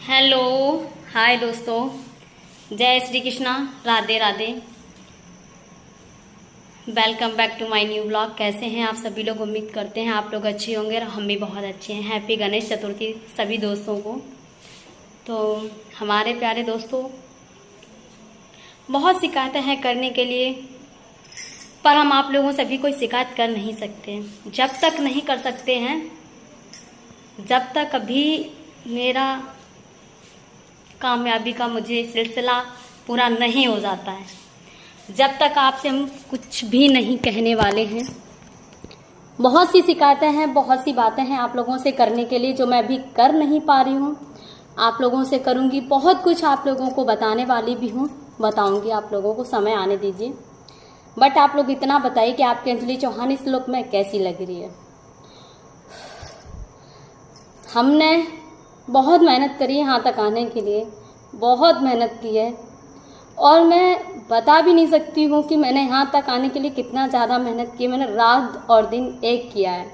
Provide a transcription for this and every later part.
Hello, hi दोस्तों, Jai Shri Krishna, Radhe Radhe. Welcome back to my new blog. कैसे हैं आप सभी लोग? उम्मीद करते हैं आप लोग अच्छे होंगे और हम भी बहुत अच्छे हैं। हैप्पी गणेश चतुर्थी सभी दोस्तों को। तो हमारे प्यारे दोस्तों, बहुत शिकायतें हैं करने के लिए, पर हम आप लोगों से भी कोई शिकायत कर नहीं सकते। जब तक नहीं कर सकते हैं, जब तक अभी मेरा कामयाबी का मुझे सिलसिला पूरा नहीं हो जाता है, जब तक आपसे हम कुछ भी नहीं कहने वाले हैं। बहुत सी शिकायतें हैं, बहुत सी बातें हैं आप लोगों से करने के लिए, जो मैं अभी कर नहीं पा रही हूँ। आप लोगों से करूँगी, बहुत कुछ आप लोगों को बताने वाली भी हूँ, बताऊँगी आप लोगों को, समय आने दीजिए। बट आप लोग इतना बताइए कि आपकी अंजलि चौहान इस लुक में कैसी लग रही है। हमने बहुत मेहनत करी है यहाँ तक आने के लिए, बहुत मेहनत की है, और मैं बता भी नहीं सकती हूँ कि मैंने यहाँ तक आने के लिए कितना ज़्यादा मेहनत की है। मैंने रात और दिन एक किया है,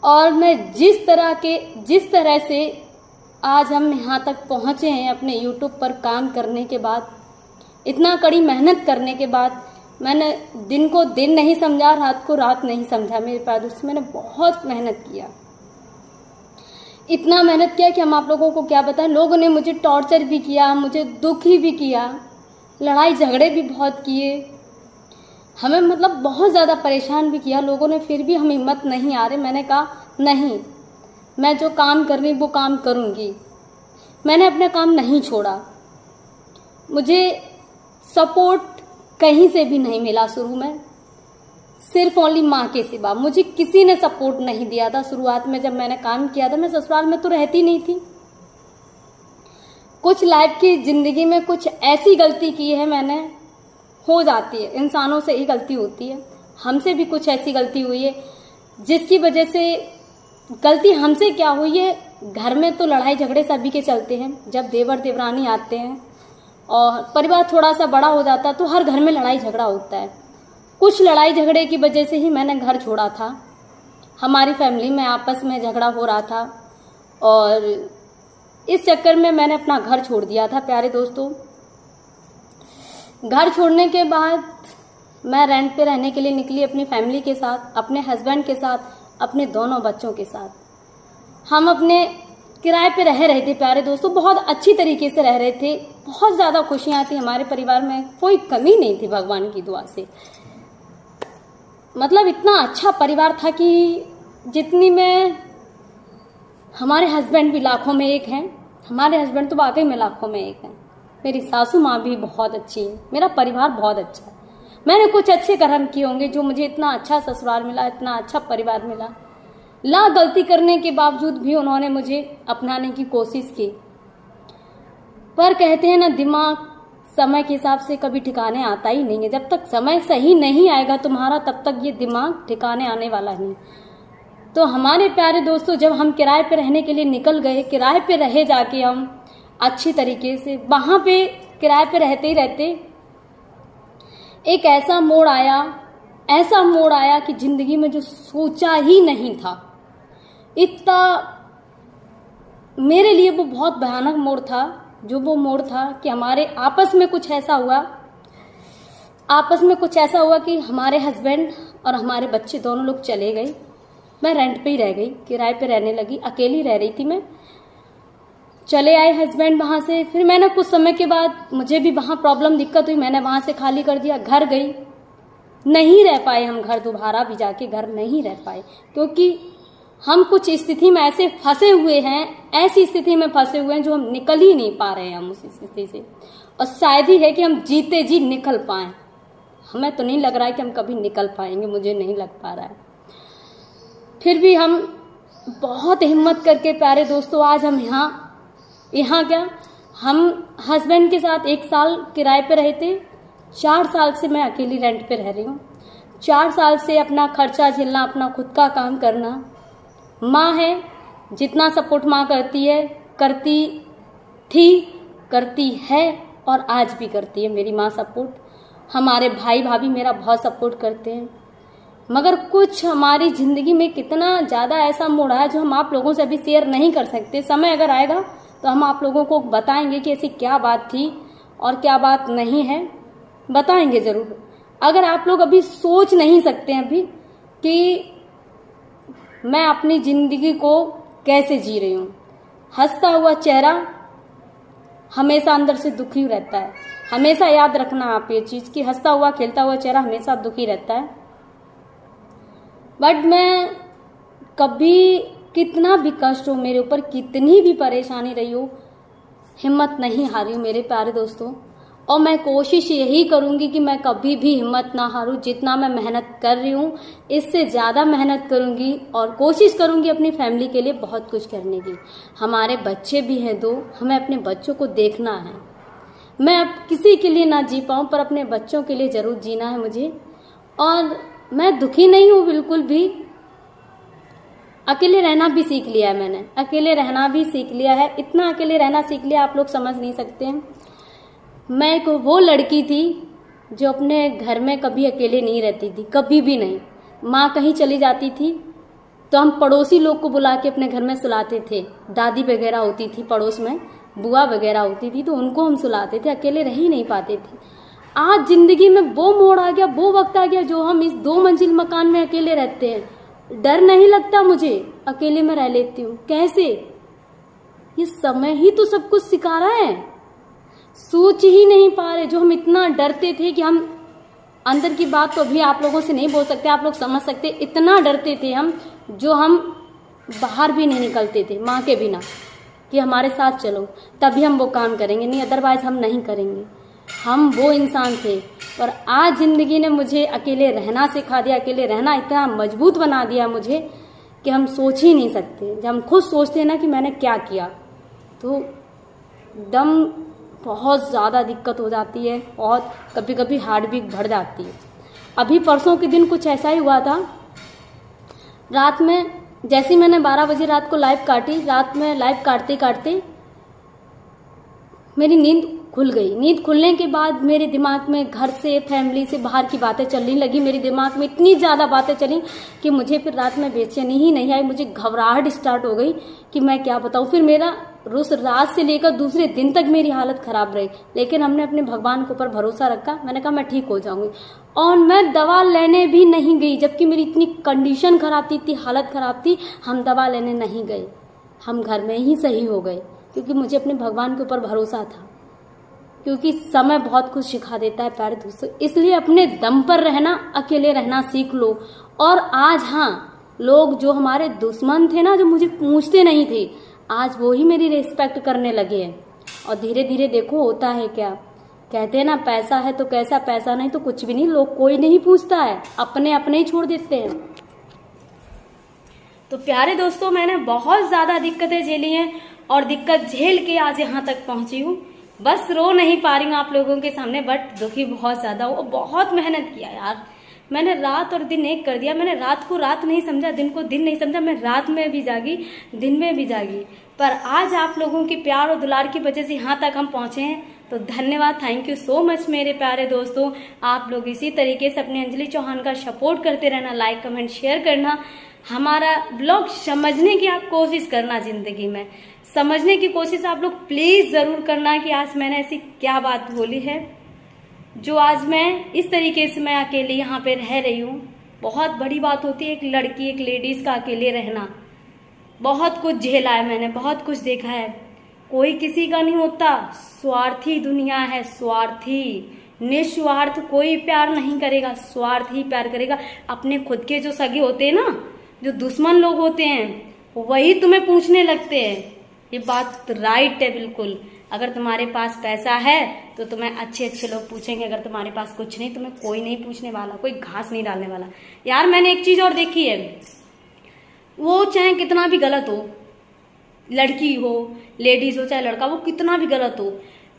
और मैं जिस तरह से आज हम यहाँ तक पहुँचे हैं अपने यूट्यूब पर काम करने के बाद, इतना कड़ी मेहनत करने के बाद, मैंने दिन को दिन नहीं समझा, रात को रात नहीं समझा। मेरे प्यारे दोस्तों, मैंने बहुत मेहनत किया, इतना मेहनत किया कि हम आप लोगों को क्या बताएं। लोगों ने मुझे टॉर्चर भी किया, मुझे दुखी भी किया, लड़ाई झगड़े भी बहुत किए, हमें मतलब बहुत ज़्यादा परेशान भी किया लोगों ने। फिर भी हम हिम्मत नहीं आ रहे। मैंने कहा नहीं, मैं जो काम कर रही वो काम करूँगी। मैंने अपना काम नहीं छोड़ा। मुझे सपोर्ट कहीं से भी नहीं मिला शुरू में, सिर्फ ओनली माँ के सिवा मुझे किसी ने सपोर्ट नहीं दिया था। शुरुआत में जब मैंने काम किया था, मैं ससुराल में तो रहती नहीं थी। कुछ लाइफ की ज़िंदगी में कुछ ऐसी गलती की है मैंने, हो जाती है, इंसानों से ही गलती होती है। हमसे भी कुछ ऐसी गलती हुई है जिसकी वजह से, गलती हमसे क्या हुई है, घर में तो लड़ाई झगड़े सभी के चलते हैं। जब देवर देवरानी आते हैं और परिवार थोड़ा सा बड़ा हो जाता है तो हर घर में लड़ाई झगड़ा होता है। कुछ लड़ाई झगड़े की वजह से ही मैंने घर छोड़ा था। हमारी फैमिली में आपस में झगड़ा हो रहा था, और इस चक्कर में मैंने अपना घर छोड़ दिया था। प्यारे दोस्तों, घर छोड़ने के बाद मैं रेंट पे रहने के लिए निकली अपनी फैमिली के साथ, अपने हस्बैंड के साथ, अपने दोनों बच्चों के साथ। हम अपने किराए पे रह रहे थे प्यारे दोस्तों, बहुत अच्छी तरीके से रह रहे थे। बहुत ज़्यादा खुशियाँ थी हमारे परिवार में, कोई कमी नहीं थी भगवान की दुआ से। मतलब इतना अच्छा परिवार था कि जितनी में हमारे हस्बैंड भी लाखों में एक हैं। हमारे हस्बैंड तो वाकई में लाखों में एक हैं। मेरी सासू माँ भी बहुत अच्छी है, मेरा परिवार बहुत अच्छा है। मैंने कुछ अच्छे कर्म किए होंगे जो मुझे इतना अच्छा ससुराल मिला, इतना अच्छा परिवार मिला। लाख गलती करने के बावजूद भी उन्होंने मुझे अपनाने की कोशिश की। पर कहते हैं ना, दिमाग समय के हिसाब से कभी ठिकाने आता ही नहीं है। जब तक समय सही नहीं आएगा तुम्हारा, तब तक ये दिमाग ठिकाने आने वाला नहीं। तो हमारे प्यारे दोस्तों, जब हम किराए पे रहने के लिए निकल गए, किराए पे रहे जाके हम अच्छी तरीके से, वहाँ पे किराए पे रहते ही रहते एक ऐसा मोड़ आया कि ज़िंदगी में जो सोचा ही नहीं था, इतना मेरे लिए वो बहुत भयानक मोड़ था। जो वो मोड़ था कि हमारे आपस में कुछ ऐसा हुआ कि हमारे हस्बैंड और हमारे बच्चे दोनों लोग चले गए। मैं रेंट पे ही रह गई, किराए पे रहने लगी, अकेली रह रही थी मैं। चले आए हस्बैंड वहाँ से। फिर मैंने कुछ समय के बाद, मुझे भी वहाँ प्रॉब्लम दिक्कत हुई, मैंने वहाँ से खाली कर दिया, घर गई। नहीं रह पाए हम घर, दोबारा भी जाके घर नहीं रह पाए, क्योंकि हम कुछ स्थिति में ऐसे फंसे हुए हैं, ऐसी स्थिति में फंसे हुए हैं जो हम निकल ही नहीं पा रहे हैं हम उस स्थिति से। और शायद ही है कि हम जीते जी निकल पाएं। हमें तो नहीं लग रहा है कि हम कभी निकल पाएंगे, मुझे नहीं लग पा रहा है। फिर भी हम बहुत हिम्मत करके प्यारे दोस्तों, आज हम यहाँ क्या, हम हस्बैंड के साथ 1 साल किराए पे रहे थे। 4 साल से मैं अकेली रेंट पे रह रही हूँ। 4 साल से अपना खर्चा झेलना, अपना खुद का काम करना। माँ है, जितना सपोर्ट माँ करती है, करती थी, करती है, और आज भी करती है मेरी माँ सपोर्ट। हमारे भाई भाभी मेरा बहुत सपोर्ट करते हैं। मगर कुछ हमारी ज़िंदगी में कितना ज़्यादा ऐसा मोड़ आया जो हम आप लोगों से अभी शेयर नहीं कर सकते। समय अगर आएगा तो हम आप लोगों को बताएंगे कि ऐसी क्या बात थी और क्या बात नहीं है, बताएंगे ज़रूर। अगर आप लोग अभी सोच नहीं सकते हैं अभी कि मैं अपनी ज़िंदगी को कैसे जी रही हूँ, हंसता हुआ चेहरा हमेशा अंदर से दुखी रहता है। हमेशा याद रखना आप ये चीज़ कि हंसता हुआ खेलता हुआ चेहरा हमेशा दुखी रहता है। बट मैं कभी, कितना भी कष्ट हो मेरे ऊपर, कितनी भी परेशानी रही हो, हिम्मत नहीं हारी हूँ मेरे प्यारे दोस्तों। और मैं कोशिश यही करूँगी कि मैं कभी भी हिम्मत ना हारूँ। जितना मैं मेहनत कर रही हूँ इससे ज़्यादा मेहनत करूँगी और कोशिश करूँगी अपनी फैमिली के लिए बहुत कुछ करने की। हमारे बच्चे भी हैं 2, हमें अपने बच्चों को देखना है। मैं अब किसी के लिए ना जी पाऊँ पर अपने बच्चों के लिए ज़रूर जीना है मुझे। और मैं दुखी नहीं हूँ बिल्कुल भी। अकेले रहना भी सीख लिया है मैंने, अकेले रहना भी सीख लिया है। इतना अकेले रहना सीख लिया आप लोग समझ नहीं सकते हैं। मैं एक वो लड़की थी जो अपने घर में कभी अकेले नहीं रहती थी, कभी भी नहीं। माँ कहीं चली जाती थी तो हम पड़ोसी लोग को बुला के अपने घर में सुलाते थे। दादी वगैरह होती थी पड़ोस में, बुआ वगैरह होती थी, तो उनको हम सुलाते थे। अकेले रह ही नहीं पाते थे। आज जिंदगी में वो मोड़ आ गया, वो वक्त आ गया जो हम इस 2 मंजिल मकान में अकेले रहते हैं। डर नहीं लगता मुझे, अकेले में रह लेती हूँ। कैसे? ये समय ही तो सब कुछ सिखा रहा है। सोच ही नहीं पा रहे। जो हम इतना डरते थे कि हम, अंदर की बात तो अभी आप लोगों से नहीं बोल सकते, आप लोग समझ सकते, इतना डरते थे हम, जो हम बाहर भी नहीं निकलते थे माँ के बिना कि हमारे साथ चलो तभी हम वो काम करेंगे, नहीं अदरवाइज हम नहीं करेंगे। हम वो इंसान थे। और आज ज़िंदगी ने मुझे अकेले रहना सिखा दिया। अकेले रहना इतना मजबूत बना दिया मुझे कि हम सोच ही नहीं सकते। जब हम खुद सोचते हैं ना कि मैंने क्या किया, तो दम बहुत ज़्यादा दिक्कत हो जाती है। बहुत कभी कभी हार्ट बीट बढ़ जाती है। अभी परसों के दिन कुछ ऐसा ही हुआ था। रात में जैसे मैंने 12 बजे रात को लाइव काटी, रात में लाइव काटते काटते मेरी नींद खुल गई। नींद खुलने के बाद मेरे दिमाग में घर से, फैमिली से, बाहर की बातें चलने लगी। मेरे दिमाग में इतनी ज़्यादा बातें चली कि मुझे फिर रात में बेचैनी ही नहीं आई। मुझे घबराहट स्टार्ट हो गई कि मैं क्या बताऊँ। फिर मेरा उस रात से लेकर दूसरे दिन तक मेरी हालत ख़राब रही। लेकिन हमने अपने भगवान के ऊपर भरोसा रखा। मैंने कहा मैं ठीक हो जाऊँगी। और मैं दवा लेने भी नहीं गई, जबकि मेरी इतनी कंडीशन ख़राब थी, इतनी हालत ख़राब थी। हम दवा लेने नहीं गए, हम घर में ही सही हो गए, क्योंकि मुझे अपने भगवान के ऊपर भरोसा था। क्योंकि समय बहुत कुछ सिखा देता है प्यारे दोस्तों। इसलिए अपने दम पर रहना, अकेले रहना सीख लो। और आज हाँ, लोग जो हमारे दुश्मन थे ना, जो मुझे पूछते नहीं थे, आज वो ही मेरी रिस्पेक्ट करने लगे हैं। और धीरे धीरे देखो होता है क्या, कहते हैं ना पैसा है तो कैसा, पैसा नहीं तो कुछ भी नहीं। लोग कोई नहीं पूछता है, अपने अपने ही छोड़ देते हैं। तो प्यारे दोस्तों, मैंने बहुत ज़्यादा दिक्कतें झेली हैं और दिक्कत झेल के आज यहाँ तक पहुँची हूँ। बस रो नहीं पा रही हूँ आप लोगों के सामने, बट दुखी बहुत ज़्यादा हो। बहुत मेहनत किया यार, मैंने रात और दिन एक कर दिया। मैंने रात को रात नहीं समझा, दिन को दिन नहीं समझा। मैं रात में भी जागी, दिन में भी जागी, पर आज आप लोगों की प्यार और दुलार की वजह से यहाँ तक हम पहुँचे हैं। तो धन्यवाद, थैंक यू सो मच मेरे प्यारे दोस्तों। आप लोग इसी तरीके से अपने अंजलि चौहान का सपोर्ट करते रहना, लाइक कमेंट शेयर करना, हमारा ब्लॉग समझने की आप कोशिश करना, ज़िंदगी में समझने की कोशिश आप लोग प्लीज़ ज़रूर करना कि आज मैंने ऐसी क्या बात बोली है जो आज मैं इस तरीके से मैं अकेले यहाँ पे रह रही हूँ। बहुत बड़ी बात होती है एक लड़की, एक लेडीज़ का अकेले रहना। बहुत कुछ झेला है मैंने, बहुत कुछ देखा है। कोई किसी का नहीं होता, स्वार्थी दुनिया है, स्वार्थी, निस्वार्थ कोई प्यार नहीं करेगा, स्वार्थ ही प्यार करेगा। अपने खुद के जो सगे होते हैं ना, जो दुश्मन लोग होते हैं, वही तुम्हें पूछने लगते हैं। ये बात राइट है बिल्कुल। अगर तुम्हारे पास पैसा है तो तुम्हें अच्छे अच्छे लोग पूछेंगे, अगर तुम्हारे पास कुछ नहीं, तुम्हें कोई नहीं पूछने वाला, कोई घास नहीं डालने वाला। यार मैंने एक चीज़ और देखी है, वो चाहे कितना भी गलत हो, लड़की हो, लेडीज़ हो, चाहे लड़का, वो कितना भी गलत हो,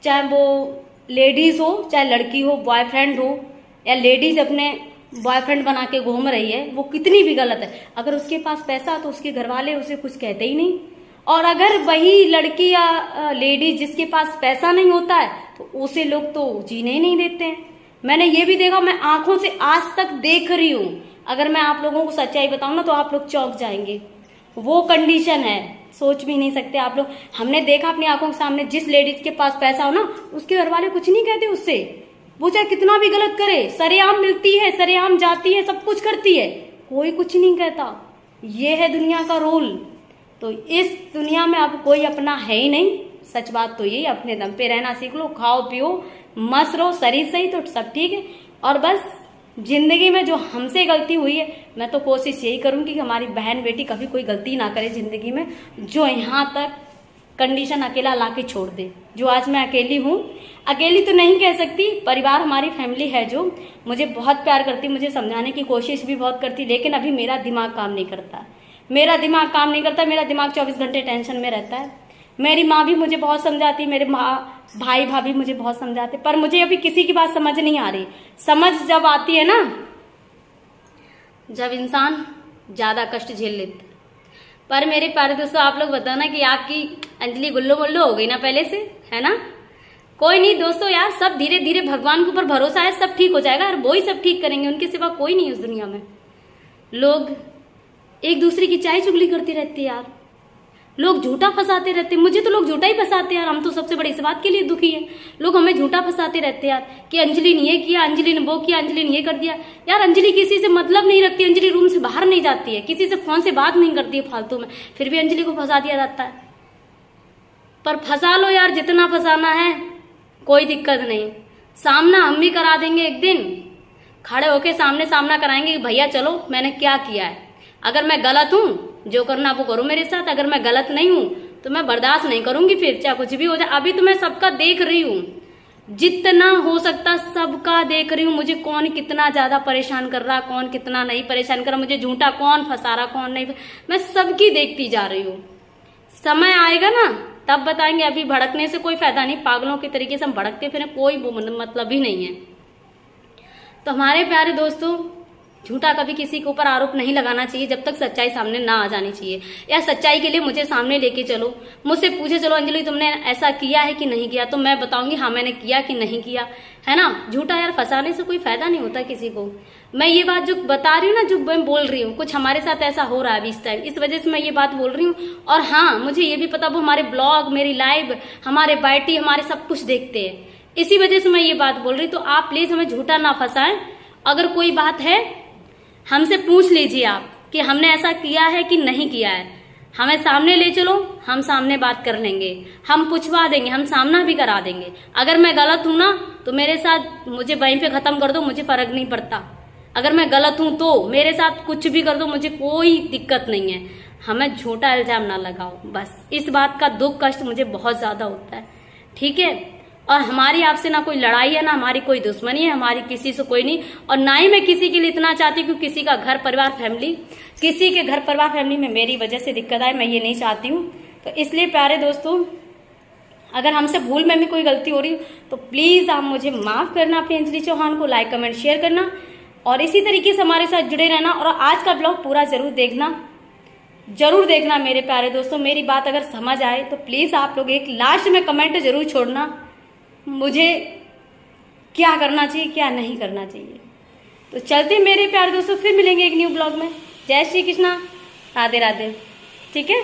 चाहे वो लेडीज़ हो चाहे लड़की हो, बॉयफ्रेंड हो या लेडीज़ अपने बॉयफ्रेंड बना के घूम रही है, वो कितनी भी गलत है, अगर उसके पास पैसा तो उसके घर वाले उसे कुछ कहते ही नहीं। और अगर वही लड़की या लेडीज जिसके पास पैसा नहीं होता है तो उसे लोग तो जीने ही नहीं देते हैं। मैंने ये भी देखा, मैं आंखों से आज तक देख रही हूँ। अगर मैं आप लोगों को सच्चाई बताऊँ ना तो आप लोग चौंक जाएंगे। वो कंडीशन है, सोच भी नहीं सकते आप लोग। हमने देखा अपनी आंखों के सामने, जिस लेडीज के पास पैसा हो ना, उसके घर वाले कुछ नहीं कहते उससे, वो चाहे कितना भी गलत करे, सरेआम मिलती है, सरेआम जाती है, सब कुछ करती है, कोई कुछ नहीं कहता। ये है दुनिया का रूल। तो इस दुनिया में अब कोई अपना है ही नहीं। सच बात तो यही, अपने दम पे रहना सीख लो, खाओ पियो मस्त रहो, शरीर सही तो सब ठीक है। और बस जिंदगी में जो हमसे गलती हुई है, मैं तो कोशिश यही करूंगी कि हमारी बहन बेटी कभी कोई गलती ना करे जिंदगी में, जो यहाँ तक कंडीशन अकेला ला के छोड़ दे। जो आज मैं अकेली हूँ, अकेली तो नहीं कह सकती, परिवार हमारी फैमिली है जो मुझे बहुत प्यार करती, मुझे समझाने की कोशिश भी बहुत करती, लेकिन अभी मेरा दिमाग काम नहीं करता। मेरा दिमाग 24 घंटे टेंशन में रहता है। मेरी माँ भी मुझे बहुत समझाती, मेरे भाई भाभी मुझे बहुत समझाते, पर मुझे अभी किसी की बात समझ नहीं आ रही। समझ जब आती है ना, जब इंसान ज्यादा कष्ट झेल लेता। पर मेरे प्यारे दोस्तों, आप लोग बताना कि आपकी अंजलि गुल्लो गुल्लो हो गई ना पहले से, है ना? कोई नहीं दोस्तों यार, सब धीरे धीरे भगवान के ऊपर भरोसा है, सब ठीक हो जाएगा और वो ही सब ठीक करेंगे, उनके सिवा कोई नहीं उस दुनिया में। लोग एक दूसरे की चाय चुगली करती रहती है यार, लोग झूठा फंसाते रहते हैं। मुझे तो लोग झूठा ही फंसाते हैं यार, हम तो सबसे बड़ी इस बात के लिए दुखी है। लोग हमें झूठा फंसाते रहते हैं यार कि अंजलि ने ये किया, अंजलि ने वो किया, अंजलि ने ये कर दिया। यार अंजलि किसी से मतलब नहीं रखती, अंजलि रूम से बाहर नहीं जाती है, किसी से फोन से बात नहीं करती है फालतू में, फिर भी अंजलि को फंसा दिया जाता है। पर फंसा लो यार, जितना फंसाना है, कोई दिक्कत नहीं। सामना हम भी करा देंगे, एक दिन खड़े होके सामने सामना कराएंगे कि भैया चलो मैंने क्या किया है। अगर मैं गलत हूं, जो करना वो करो मेरे साथ, अगर मैं गलत नहीं हूं तो मैं बर्दाश्त नहीं करूंगी, फिर चाहे कुछ भी हो जाए। अभी तो मैं सबका देख रही हूं, जितना हो सकता सबका देख रही हूं। मुझे कौन कितना ज्यादा परेशान कर रहा, कौन कितना नहीं परेशान कर रहा, मुझे झूठा कौन फंसा रहा, कौन नहीं, मैं सबकी देखती जा रही हूं। समय आएगा ना तब बताएंगे, अभी भड़कने से कोई फायदा नहीं। पागलों के तरीके से हम भड़कते फिर कोई मतलब ही नहीं है। तो हमारे प्यारे दोस्तों, झूठा कभी किसी के ऊपर आरोप नहीं लगाना चाहिए जब तक सच्चाई सामने ना आ जानी चाहिए। या सच्चाई के लिए मुझे सामने लेके चलो, मुझसे पूछे चलो अंजलि तुमने ऐसा किया है कि नहीं किया, तो मैं बताऊंगी हाँ मैंने किया कि नहीं किया, है ना? झूठा यार फंसाने से कोई फायदा नहीं होता किसी को। मैं ये बात जो बता रही हूँ ना, जो मैं बोल रही हूँ, कुछ हमारे साथ ऐसा हो रहा है अभी इस टाइम, इस वजह से मैं ये बात बोल रही हूँ। और हाँ, मुझे ये भी पता, वो हमारे ब्लॉग, मेरी लाइव, हमारे बाइटी, हमारे सब कुछ देखते हैं, इसी वजह से मैं ये बात बोल रही। तो आप प्लीज हमें झूठा ना फंसाएं। अगर कोई बात है हमसे पूछ लीजिए आप कि हमने ऐसा किया है कि नहीं किया है, हमें सामने ले चलो, हम सामने बात कर लेंगे, हम पूछवा देंगे, हम सामना भी करा देंगे। अगर मैं गलत हूं ना तो मेरे साथ मुझे वहीं पे खत्म कर दो, मुझे फर्क नहीं पड़ता। अगर मैं गलत हूं तो मेरे साथ कुछ भी कर दो, मुझे कोई दिक्कत नहीं है। हमें झूठा इल्जाम ना लगाओ, बस इस बात का दुख कष्ट मुझे बहुत ज्यादा होता है, ठीक है? और हमारी आपसे ना कोई लड़ाई है, ना हमारी कोई दुश्मनी है, हमारी किसी से कोई नहीं। और ना ही मैं किसी के लिए इतना चाहती हूँ किसी का घर परिवार फैमिली, किसी के घर परिवार फैमिली में मेरी वजह से दिक्कत आए, मैं ये नहीं चाहती हूँ। तो इसलिए प्यारे दोस्तों, अगर हमसे भूल में भी कोई गलती हो रही हो तो प्लीज आप मुझे माफ करना, अपनी अंजलि चौहान को लाइक कमेंट शेयर करना और इसी तरीके से हमारे साथ जुड़े रहना। और आज का ब्लॉग पूरा जरूर देखना मेरे प्यारे दोस्तों। मेरी बात अगर समझ आए तो प्लीज आप लोग एक लास्ट में कमेंट जरूर छोड़ना, मुझे क्या करना चाहिए क्या नहीं करना चाहिए। तो चलते मेरे प्यारे दोस्तों, फिर मिलेंगे एक न्यू ब्लॉग में। जय श्री कृष्णा, राधे राधे, ठीक है।